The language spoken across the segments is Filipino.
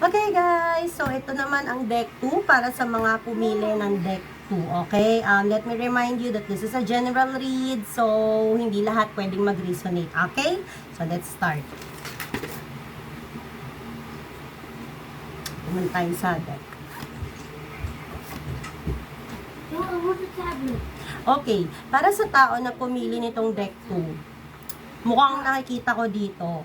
Okay guys, so ito naman ang deck 2 para sa mga pumili ng deck 2. Okay, let me remind you that this is a general read, so hindi lahat pwedeng mag-resonate. Okay, so let's start. Pumunta tayo sa deck. Okay, para sa tao na pumili nitong deck 2, mukhang nakikita ko dito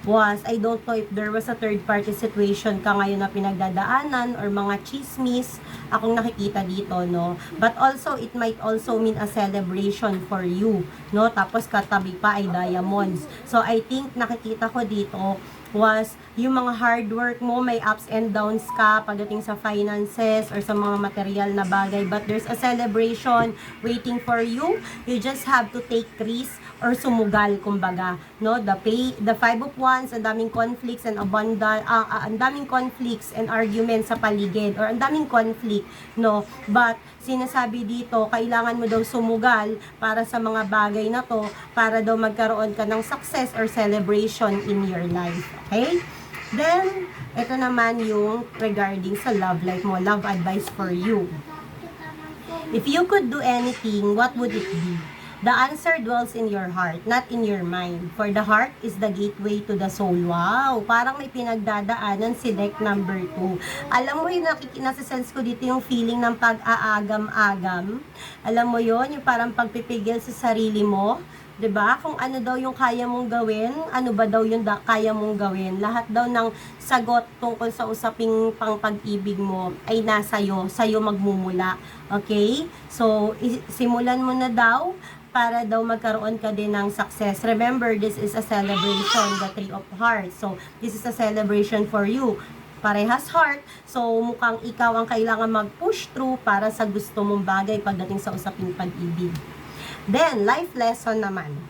was, I don't know if there was a third party situation ka ngayon na pinagdadaanan or mga chismis akong nakikita dito, no? But also, it might also mean a celebration for you, no? Tapos katabi pa ay diamonds. So, I think nakikita ko dito was yung mga hard work mo, may ups and downs ka pagdating sa finances or sa mga material na bagay, but there's a celebration waiting for you. You just have to take risks or sumugal, kumbaga, no? The five of wands, ang daming conflicts and ang daming conflicts and arguments sa paligid or ang daming conflict, no? But sinasabi dito, kailangan mo daw sumugal para sa mga bagay na to, para daw magkaroon ka ng success or celebration in your life. Okay? Then, ito naman yung regarding sa love life mo, love advice for you. If you could do anything, what would it be? The answer dwells in your heart, not in your mind. For the heart is the gateway to the soul. Wow! Parang may pinagdadaanan si deck number 2. Alam mo yung nasa-sense ko dito yung feeling ng pag-aagam-agam. Alam mo yon, yung parang pagpipigil sa sarili mo. 'Di ba? Kung ano daw yung kaya mong gawin, ano ba daw yung kaya mong gawin. Lahat daw ng sagot tungkol sa usaping pang-pag-ibig mo ay sa'yo magmumula. Okay? So, simulan mo na daw para daw magkaroon ka din ng success. Remember, this is a celebration, the Three of Hearts. So, this is a celebration for you. Parehas heart, so mukhang ikaw ang kailangan mag-push through para sa gusto mong bagay pagdating sa usaping pag-ibig. Then, life lesson naman.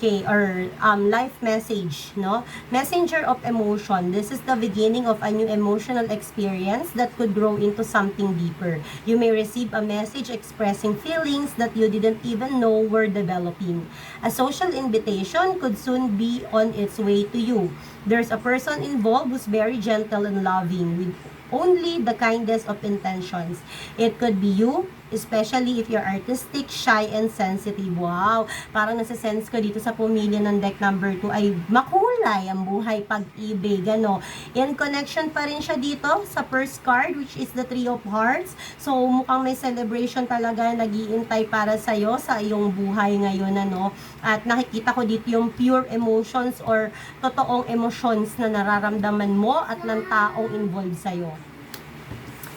Okay, or life message, no? Messenger of emotion. This is the beginning of a new emotional experience that could grow into something deeper. You may receive a message expressing feelings that you didn't even know were developing. A social invitation could soon be on its way to you. There's a person involved who's very gentle and loving with only the kindest of intentions. It could be you, especially if you're artistic, shy, and sensitive. Wow! Parang nasa-sense ko dito sa pumili ng deck number 2 ay makulay ang buhay pag-ibig, ano. In connection pa rin siya dito sa first card, which is the Three of Hearts. So, mukhang may celebration talaga nag-iintay para sa'yo sa iyong buhay ngayon, ano. At nakikita ko dito yung pure emotions or totoong emotions na nararamdaman mo at ng taong involved sa'yo.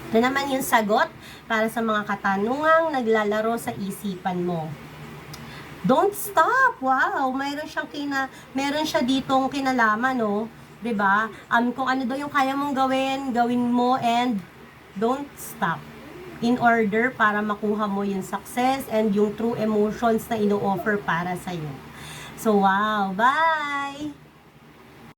Ito naman yung sagot para sa mga katanungang naglalaro sa isipan mo. Don't stop! Wow! Meron siya ditong kinalaman, no? 'Di ba? Kung ano daw yung kaya mong gawin mo and don't stop. In order para makuha mo yung success and yung true emotions na ino-offer para sa'yo. So, wow! Bye!